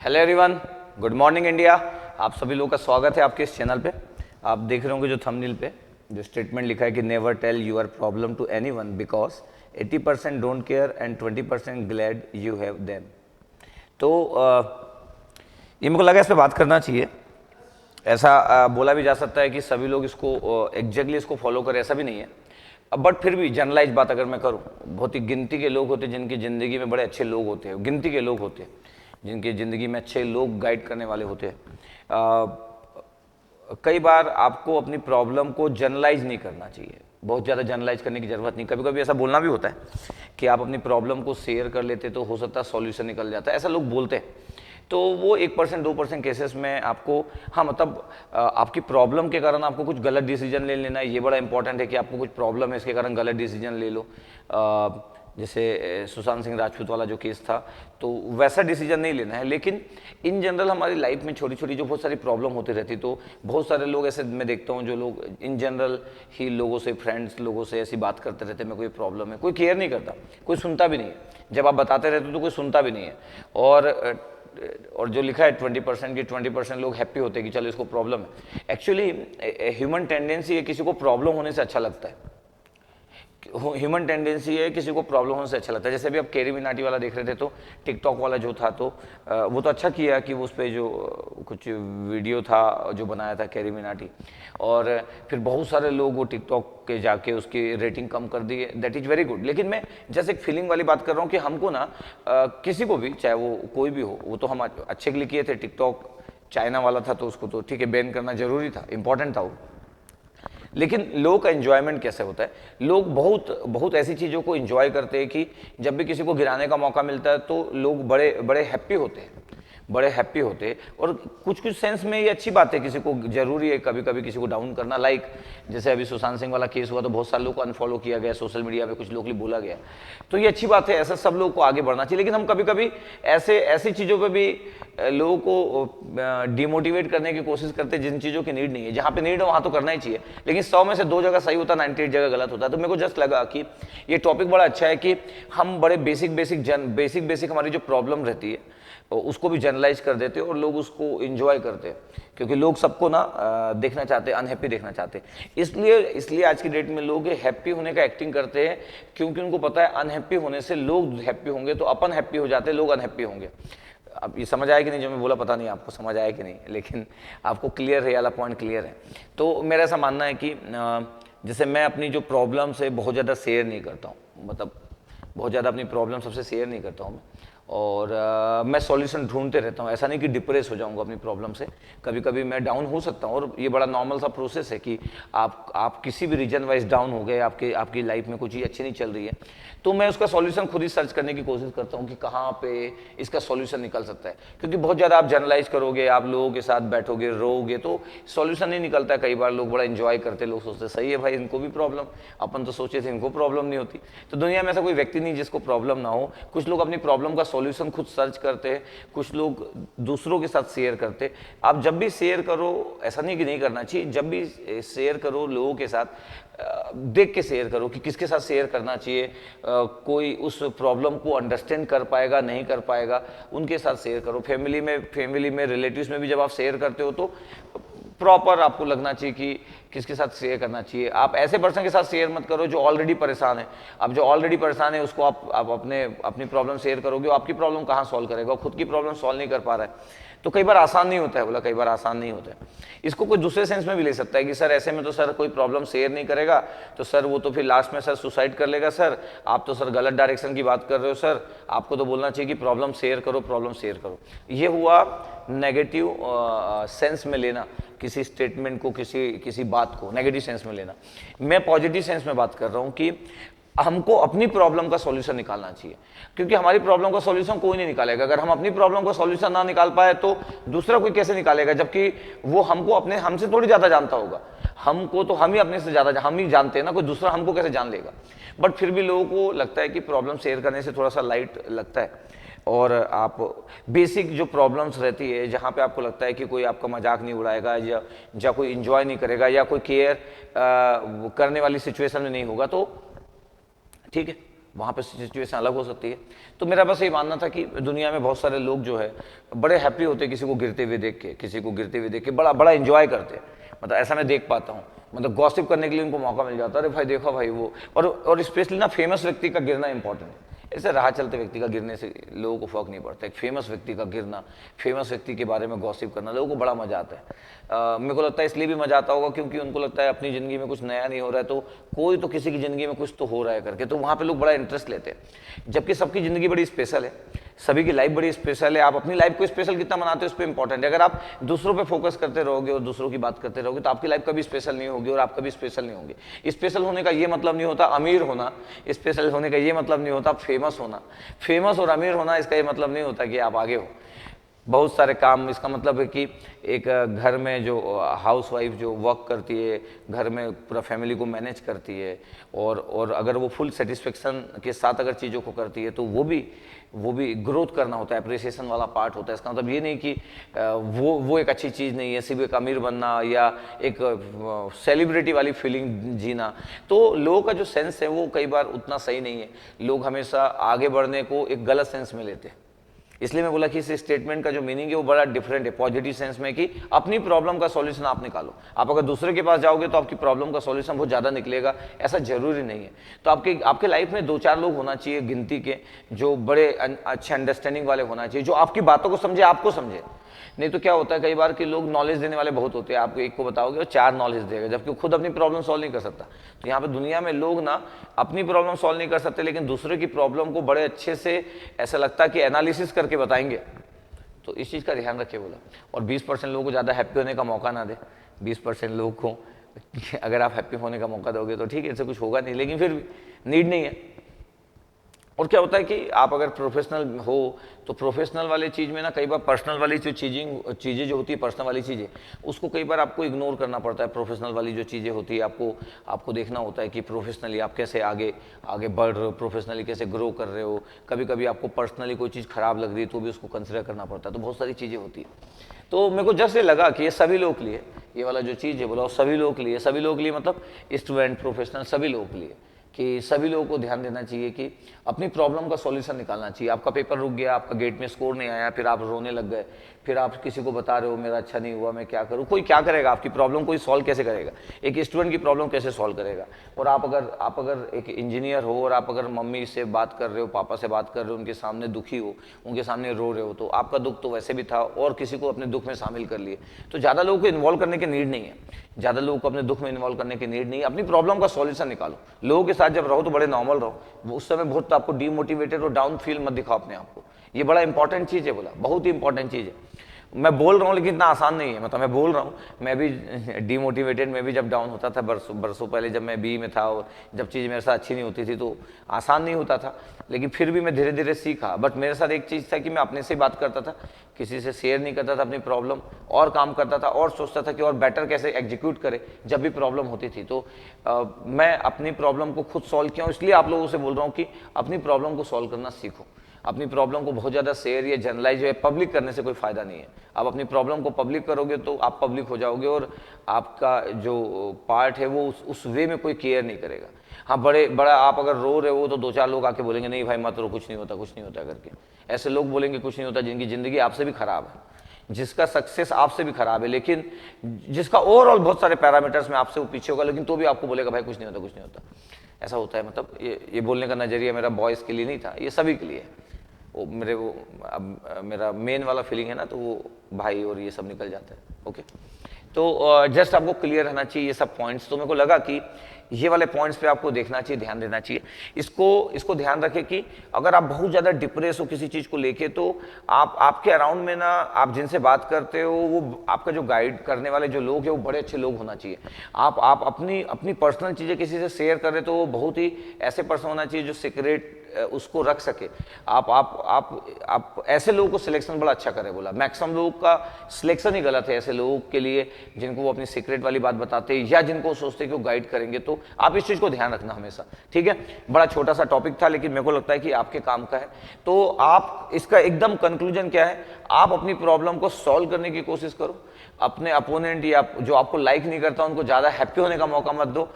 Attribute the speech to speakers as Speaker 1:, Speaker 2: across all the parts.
Speaker 1: Hello everyone, good morning India. आप सभी लोगों का स्वागत है आपके इस चैनल पे। आप देख रहे होंगे जो थंबनेल पे जो स्टेटमेंट लिखा है कि never tell your problem to anyone because 80% don't care and 20% glad you have them. तो ये मेरे को लगा इस पर बात करना चाहिए। ऐसा बोला भी जा सकता है कि सभी लोग इसको एग्जैक्टली इसको फॉलो करें, ऐसा भी नहीं है। बट फिर भी जनरलाइज बात अगर मैं करूं, बहुत ही गिनती के लोग होते हैं जिनकी ज़िंदगी में बड़े अच्छे लोग होते हैं, गिनती के लोग होते हैं जिनकी ज़िंदगी में अच्छे लोग गाइड करने वाले होते हैं। कई बार आपको अपनी प्रॉब्लम को जनरलाइज नहीं करना चाहिए, बहुत ज़्यादा जनरलाइज करने की ज़रूरत नहीं। कभी कभी ऐसा बोलना भी होता है कि आप अपनी प्रॉब्लम को शेयर कर लेते तो हो सकता है सॉल्यूशन निकल जाता है, ऐसा लोग बोलते हैं। तो वो 1% 2% केसेस में आपको, हाँ मतलब आपकी प्रॉब्लम के कारण आपको कुछ गलत डिसीजन ले लेना है, ये बड़ा इंपॉर्टेंट है कि आपको कुछ प्रॉब्लम है इसके कारण गलत डिसीजन ले लो। जैसे सुशांत सिंह राजपूत वाला जो केस था, तो वैसा डिसीजन नहीं लेना है। लेकिन इन जनरल हमारी लाइफ में छोटी छोटी जो बहुत सारी प्रॉब्लम होती रहती, तो बहुत सारे लोग ऐसे मैं देखता हूँ जो लोग इन जनरल ही लोगों से, फ्रेंड्स लोगों से ऐसी बात करते रहते हैं, मैं कोई प्रॉब्लम है, कोई केयर नहीं करता, कोई सुनता भी नहीं है। जब आप बताते रहते हो तो कोई सुनता भी नहीं है। और जो लिखा है 20% की 20% लोग हैप्पी होते हैं कि चलो इसको प्रॉब्लम है। एक्चुअली ह्यूमन टेंडेंसी है किसी को प्रॉब्लम होने से अच्छा लगता है, ह्यूमन टेंडेंसी है किसी को प्रॉब्लम होने से अच्छा लगता है। जैसे अभी आप कैरी मिनाटी वाला देख रहे थे, तो टिकटॉक वाला जो था, तो वो तो अच्छा किया कि उस पर जो कुछ वीडियो था जो बनाया था कैरी मिनाटी, और फिर बहुत सारे लोग वो टिकटॉक के जाके उसकी रेटिंग कम कर दी है, दैट इज़ वेरी गुड। लेकिन मैं जैसे एक फीलिंग वाली बात कर रहा हूँ कि हमको ना किसी को भी, चाहे वो कोई भी हो, वो तो हम अच्छे के लिए किए थे। टिकटॉक चाइना वाला था तो उसको तो ठीक है, बैन करना जरूरी था, इंपॉर्टेंट था वो। लेकिन लोगों का एंजॉयमेंट कैसे होता है, लोग बहुत बहुत ऐसी चीज़ों को एंजॉय करते हैं कि जब भी किसी को गिराने का मौका मिलता है तो लोग बड़े बड़े हैप्पी होते हैं, बड़े हैप्पी होते हैं। और कुछ कुछ सेंस में ये अच्छी बात है, किसी को जरूरी है कभी कभी किसी को डाउन करना। लाइक जैसे अभी सुशांत सिंह वाला केस हुआ तो बहुत सारे लोग को अनफॉलो किया गया, सोशल मीडिया पे कुछ लोग के लिए बोला गया, तो ये अच्छी बात है, ऐसा सब लोग को आगे बढ़ना चाहिए। लेकिन हम कभी कभी ऐसी चीज़ों पर भी लोगों को डिमोटिवेट करने की कोशिश करते हैं जिन चीज़ों की नीड नहीं है। जहाँ पे नीड है वहाँ तो करना ही चाहिए, लेकिन 100 में से 2 जगह सही होता है, 98 जगह गलत होता है। तो मेरे को जस्ट लगा कि ये टॉपिक बड़ा अच्छा है कि हम बड़े बेसिक हमारी जो प्रॉब्लम रहती है उसको भी जनरलाइज कर देते हैं और लोग उसको एंजॉय करते हैं, क्योंकि लोग सबको ना देखना चाहते हैं, अनहैप्पी देखना चाहते हैं। इसलिए आज की डेट में लोग हैप्पी होने का एक्टिंग करते हैं, क्योंकि उनको पता है अनहैप्पी होने से लोग हैप्पी होंगे तो अपन हैप्पी हो जाते हैं, लोग अनहैप्पी होंगे। अब ये समझ आया कि नहीं जो मैं बोला, पता नहीं आपको समझ आया कि नहीं, लेकिन आपको क्लियर है, ये वाला पॉइंट क्लियर है। तो मेरा ऐसा मानना है कि जैसे मैं अपनी जो प्रॉब्लम से बहुत ज़्यादा शेयर नहीं करता हूँ, मतलब बहुत ज़्यादा अपनी प्रॉब्लम सबसे शेयर नहीं करता हूँ मैं, और मैं सॉल्यूशन ढूंढते रहता हूँ। ऐसा नहीं कि डिप्रेस हो जाऊँगा अपनी प्रॉब्लम से, कभी कभी मैं डाउन हो सकता हूँ, और ये बड़ा नॉर्मल सा प्रोसेस है कि आप किसी भी रीजन वाइज डाउन हो गए, आपकी लाइफ में कुछ चीज़ अच्छी नहीं चल रही है, तो मैं उसका सॉल्यूशन खुद ही सर्च करने की कोशिश करता हूँ कि कहाँ पे इसका सॉल्यूशन निकल सकता है। क्योंकि बहुत ज़्यादा आप जनरलाइज करोगे, आप लोगों के साथ बैठोगे, रोओगे, तो सॉल्यूशन नहीं निकलता है। कई बार लोग बड़ा इंजॉय करते, लोग सोचते सही है भाई इनको भी प्रॉब्लम, अपन तो सोचे थे इनको प्रॉब्लम नहीं होती। तो दुनिया में ऐसा कोई व्यक्ति नहीं जिसको प्रॉब्लम ना हो। कुछ लोग अपनी प्रॉब्लम का सॉल्यूशन खुद सर्च करते हैं, कुछ लोग दूसरों के साथ शेयर करते। आप जब भी शेयर करो, ऐसा नहीं कि नहीं करना चाहिए, जब भी शेयर करो लोगों के साथ देख के शेयर करो कि किसके साथ शेयर करना चाहिए, कोई उस प्रॉब्लम को अंडरस्टैंड कर पाएगा नहीं कर पाएगा, उनके साथ शेयर करो। फैमिली में रिलेटिव्स में भी जब आप शेयर करते हो तो प्रॉपर आपको लगना चाहिए कि किसके साथ शेयर करना चाहिए। आप ऐसे पर्सन के साथ शेयर मत करो जो ऑलरेडी परेशान है। अब जो ऑलरेडी परेशान है उसको आप अपनी प्रॉब्लम शेयर करोगे, आपकी प्रॉब्लम कहाँ सॉल्व करेगा, खुद की प्रॉब्लम सॉल्व नहीं कर पा रहा है, तो कई बार आसान नहीं होता है। बोला कई बार आसान नहीं होता है। इसको कोई दूसरे सेंस में भी ले सकता है कि सर ऐसे में तो सर कोई प्रॉब्लम शेयर नहीं करेगा तो सर वो तो फिर लास्ट में सर सुसाइड कर लेगा, सर आप तो सर गलत डायरेक्शन की बात कर रहे हो, सर आपको तो बोलना चाहिए कि प्रॉब्लम शेयर करो, प्रॉब्लम शेयर करो। ये हुआ नेगेटिव सेंस में लेना किसी स्टेटमेंट को, किसी बात को नेगेटिव सेंस में लेना। मैं पॉजिटिव सेंस में बात कर रहा हूँ कि हमको अपनी प्रॉब्लम का सॉल्यूशन निकालना चाहिए, क्योंकि हमारी प्रॉब्लम का सॉल्यूशन कोई नहीं निकालेगा। अगर हम अपनी प्रॉब्लम का सॉल्यूशन ना निकाल पाए तो दूसरा कोई कैसे निकालेगा, जबकि वो हमसे थोड़ी ज्यादा जानता होगा। हमको तो हम ही अपने से ज्यादा हम ही जानते हैं ना, कोई दूसरा हमको कैसे जान लेगा। बट फिर भी लोगों को लगता है कि प्रॉब्लम शेयर करने से थोड़ा सा लाइट लगता है, और आप बेसिक जो प्रॉब्लम्स रहती है जहाँ पे आपको लगता है कि कोई आपका मजाक नहीं उड़ाएगा या कोई इंजॉय नहीं करेगा या कोई केयर करने वाली सिचुएशन में नहीं होगा, तो ठीक है वहाँ पे सिचुएशन अलग हो सकती है। तो मेरा बस ये मानना था कि दुनिया में बहुत सारे लोग जो है बड़े हैप्पी होते हैं किसी को गिरते हुए देख के, किसी को गिरते हुए देख के बड़ा बड़ा इंजॉय करते हैं। मतलब ऐसा मैं देख पाता हूँ, मतलब गॉसिप करने के लिए उनको मौका मिल जाता है, अरे भाई देखो भाई वो, और स्पेशली ना फेमस व्यक्ति का गिरना इंपॉर्टेंट है। ऐसे राह चलते व्यक्ति का गिरने से लोगों को फर्क नहीं पड़ता, एक फेमस व्यक्ति का गिरना, फेमस व्यक्ति के बारे में गॉसिप करना लोगों को बड़ा मजा आता है। मेरे को लगता है इसलिए भी मजा आता होगा क्योंकि उनको लगता है अपनी ज़िंदगी में कुछ नया नहीं हो रहा है, तो कोई तो किसी की ज़िंदगी में कुछ तो हो रहा है करके, तो वहाँ पे लोग बड़ा इंटरेस्ट लेते हैं। जबकि सबकी ज़िंदगी बड़ी स्पेशल है, सभी की लाइफ बड़ी स्पेशल है। आप अपनी लाइफ को स्पेशल कितना मनाते हो उस पर इंपॉर्टेंट है। अगर आप दूसरों पे फोकस करते रहोगे और दूसरों की बात करते रहोगे तो आपकी लाइफ कभी स्पेशल नहीं होगी और आप कभी स्पेशल नहीं होंगे। स्पेशल होने का ये मतलब नहीं होता अमीर होना, स्पेशल होने का ये मतलब नहीं होता फेमस होना, फेमस और अमीर होना इसका ये मतलब नहीं होता कि आप आगे हो। बहुत सारे काम, इसका मतलब है कि एक घर में जो हाउसवाइफ जो वर्क करती है, घर में पूरा फैमिली को मैनेज करती है, और अगर वो फुल सेटिस्फेक्शन के साथ अगर चीज़ों को करती है तो वो भी ग्रोथ करना होता है, अप्रिसिएशन वाला पार्ट होता है। इसका मतलब ये नहीं कि वो एक अच्छी चीज़ नहीं है, सिर्फ एक अमीर बनना या एक सेलिब्रिटी वाली फीलिंग जीना। तो लोगों का जो सेंस है वो कई बार उतना सही नहीं है। लोग हमेशा आगे बढ़ने को एक गलत सेंस में लेते हैं। इसलिए मैं बोला कि इस स्टेटमेंट का जो मीनिंग है वो बड़ा डिफरेंट है, पॉजिटिव सेंस में कि अपनी प्रॉब्लम का सॉल्यूशन आप निकालो। आप अगर दूसरे के पास जाओगे तो आपकी प्रॉब्लम का सॉल्यूशन बहुत ज़्यादा निकलेगा, ऐसा जरूरी नहीं है। तो आपके लाइफ में 2-4 लोग होना चाहिए गिनती के, जो बड़े अच्छे अंडरस्टैंडिंग वाले होना चाहिए, जो आपकी बातों को समझे, आपको समझे। नहीं तो क्या होता है कई बार कि लोग नॉलेज देने वाले बहुत होते हैं, आपको एक को बताओगे और 4 नॉलेज देगा, जबकि खुद अपनी प्रॉब्लम सॉल्व नहीं कर सकता। तो यहाँ पे दुनिया में लोग ना अपनी प्रॉब्लम सॉल्व नहीं कर सकते, लेकिन दूसरे की प्रॉब्लम को बड़े अच्छे से ऐसा लगता है कि एनालिसिस करके बताएंगे। तो इस चीज़ का ध्यान रखिए बोला। और 20% लोगों को ज़्यादा हैप्पी होने का मौका ना दे। 20% लोगों को अगर आप हैप्पी होने का मौका दोगे तो ठीक है, इससे कुछ होगा नहीं, लेकिन फिर नीड नहीं है। और क्या होता है कि आप अगर प्रोफेशनल हो तो प्रोफेशनल वाले चीज़ में ना कई बार पर्सनल वाली जो चीज़ें जो होती है, पर्सनल वाली चीज़ें, उसको कई बार आपको इग्नोर करना पड़ता है। प्रोफेशनल वाली जो चीज़ें होती है आपको देखना होता है कि प्रोफेशनली आप कैसे आगे बढ़ रहे हो, प्रोफेशनली कैसे ग्रो कर रहे हो। कभी कभी आपको पर्सनली कोई चीज़ खराब लग रही है तो भी उसको कंसिडर करना पड़ता है। तो बहुत सारी चीज़ें होती है। तो मेरे को जस्ट ये लगा कि ये सभी लोग के लिए, ये वाला जो चीज़ है बोला सभी लोग के लिए, सभी लोग के लिए मतलब स्टूडेंट, प्रोफेशनल, सभी लोगों के लिए, कि सभी लोगों को ध्यान देना चाहिए कि अपनी प्रॉब्लम का सॉल्यूशन निकालना चाहिए। आपका पेपर रुक गया, आपका गेट में स्कोर नहीं आया, फिर आप रोने लग गए, फिर आप किसी को बता रहे हो मेरा अच्छा नहीं हुआ, मैं क्या करूँ। कोई क्या करेगा आपकी प्रॉब्लम, कोई सॉल्व कैसे करेगा, एक स्टूडेंट की प्रॉब्लम कैसे सॉल्व करेगा। और आप अगर एक इंजीनियर हो और आप अगर मम्मी से बात कर रहे हो, पापा से बात कर रहे हो, उनके सामने दुखी हो, उनके सामने रो रहे हो, तो आपका दुख तो वैसे भी था और किसी को अपने दुख में शामिल कर लिए। तो ज़्यादा लोगों को इन्वॉल्व करने की नीड नहीं है, ज़्यादा लोगों को अपने दुख में इन्वॉल्व करने की नीड नहीं है। अपनी प्रॉब्लम का सॉल्यूशन निकालो। लोगों के साथ जब रहो तो बड़े नॉर्मल रहो, उस समय बहुत आपको डीमोटिवेटेड और डाउन फील मत दिखाओ अपने आप को। ये बड़ा इंपॉर्टेंट चीज़ है बोला, बहुत ही इंपॉर्टेंट चीज़ है। मैं बोल रहा हूँ लेकिन इतना आसान नहीं है। मतलब मैं बोल रहा हूँ, मैं भी डीमोटिवेटेड, मैं भी जब डाउन होता था बरसों पहले, जब मैं बी में था और जब चीज़ मेरे साथ अच्छी नहीं होती थी तो आसान नहीं होता था, लेकिन फिर भी मैं धीरे धीरे सीखा। बट मेरे साथ एक चीज़ था कि मैं अपने से बात करता था, किसी से शेयर नहीं करता था अपनी प्रॉब्लम, और काम करता था और सोचता था कि और बेटर कैसे एग्जीक्यूट करे जब भी प्रॉब्लम होती थी। तो मैं अपनी प्रॉब्लम को खुद सॉल्व किया हूँ, इसलिए आप लोगों से बोल रहा हूँ कि अपनी प्रॉब्लम को सॉल्व करना सीखो। अपनी प्रॉब्लम को बहुत ज़्यादा शेयर या जनरलाइज या पब्लिक करने से कोई फ़ायदा नहीं है। आप अपनी प्रॉब्लम को पब्लिक करोगे तो आप पब्लिक हो जाओगे और आपका जो पार्ट है वो उस वे में कोई केयर नहीं करेगा। हाँ, बड़ा आप अगर रो रहे हो तो 2-4 लोग आके बोलेंगे नहीं भाई मत रो, कुछ नहीं होता करके। ऐसे लोग बोलेंगे कुछ नहीं होता जिनकी ज़िंदगी आपसे भी ख़राब है, जिसका सक्सेस आपसे भी ख़राब है, लेकिन जिसका ओवरऑल बहुत सारे पैरामीटर्स में आपसे वो पीछे होगा, लेकिन तो भी आपको बोलेगा भाई कुछ नहीं होता। ऐसा होता है। मतलब ये बोलने का नज़रिया मेरा बॉयज़ के लिए नहीं था, ये सभी के लिए है। मेरा मेन वाला फीलिंग है ना, तो वो भाई और ये सब निकल जाता है। ओके, तो जस्ट आपको क्लियर रहना चाहिए ये सब पॉइंट्स। तो मेरे को लगा कि ये वाले पॉइंट्स पे आपको देखना चाहिए, ध्यान देना चाहिए। इसको ध्यान रखें कि अगर आप बहुत ज़्यादा डिप्रेस हो किसी चीज़ को लेके, तो आपके अराउंड में ना, आप जिनसे बात करते हो वो आपका जो गाइड करने वाले जो लोग हैं वो बड़े अच्छे लोग होना चाहिए। आप अपनी पर्सनल चीज़ें किसी से शेयर कर रहे तो वो बहुत ही ऐसे पर्सन होना चाहिए जो सीक्रेट उसको रख सके। आप ऐसे लोगों को सिलेक्शन बड़ा अच्छा करे बोला। मैक्सिमम लोगों का सिलेक्शन ही गलत है ऐसे लोगों के लिए जिनको वो अपनी सीक्रेट वाली बात बताते हैं या जिनको सोचते हैं कि वो गाइड करेंगे। तो हो। आप इस चीज़ को ध्यान रखना हमेशा, ठीक है। बड़ा छोटा सा टॉपिक था, लेकिन मेरे को लगता है कि आपके काम का है। तो आप इसका एकदम कंक्लूजन क्या है, आप अपनी प्रॉब्लम को सॉल्व करने की कोशिश करो। अपने अपोनेंट या जो आपको लाइक नहीं करता उनको ज़्यादा हैप्पी होने का मौका मत दो।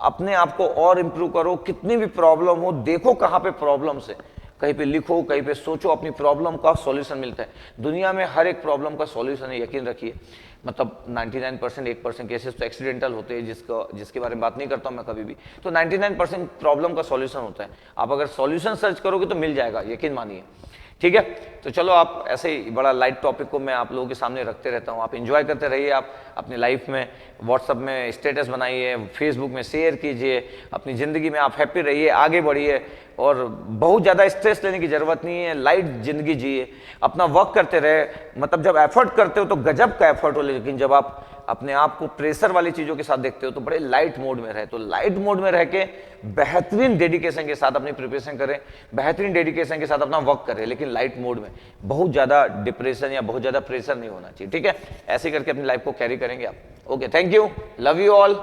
Speaker 1: अपने आप को और इम्प्रूव करो। कितनी भी प्रॉब्लम हो, देखो कहाँ पे प्रॉब्लम है, कहीं पे लिखो, कहीं पे सोचो, अपनी प्रॉब्लम का सॉल्यूशन मिलता है। दुनिया में हर एक प्रॉब्लम का सॉल्यूशन है, यकीन रखिए। मतलब 99% 1% केसेस तो एक्सीडेंटल होते हैं, जिसके बारे में बात नहीं करता हूँ मैं कभी भी। तो 99% प्रॉब्लम का सॉल्यूशन होता है। आप अगर सॉल्यूशन सर्च करोगे तो मिल जाएगा, यकीन मानिए, ठीक है। तो चलो, आप ऐसे ही बड़ा लाइट टॉपिक को मैं आप लोगों के सामने रखते रहता हूँ। आप एंजॉय करते रहिए। आप अपनी लाइफ में व्हाट्सअप में स्टेटस बनाइए, फेसबुक में शेयर कीजिए। अपनी ज़िंदगी में आप हैप्पी रहिए, आगे बढ़िए। और बहुत ज़्यादा स्ट्रेस लेने की ज़रूरत नहीं है, लाइट ज़िंदगी जिए। अपना वर्क करते रहे। मतलब जब एफर्ट करते हो तो गजब का एफर्ट हो, लेकिन जब आप अपने आप को प्रेशर वाली चीज़ों के साथ देखते हो तो बड़े लाइट मोड में रहे। तो लाइट मोड में रह के बेहतरीन डेडिकेशन के साथ अपनी प्रिपरेशन करें, बेहतरीन डेडिकेशन के साथ अपना वर्क करें, लेकिन लाइट मोड में। बहुत ज़्यादा डिप्रेशन या बहुत ज़्यादा प्रेशर नहीं होना चाहिए, ठीक है। ऐसे करके अपनी लाइफ को कैरी करेंगे आप। Okay, thank you, love you all.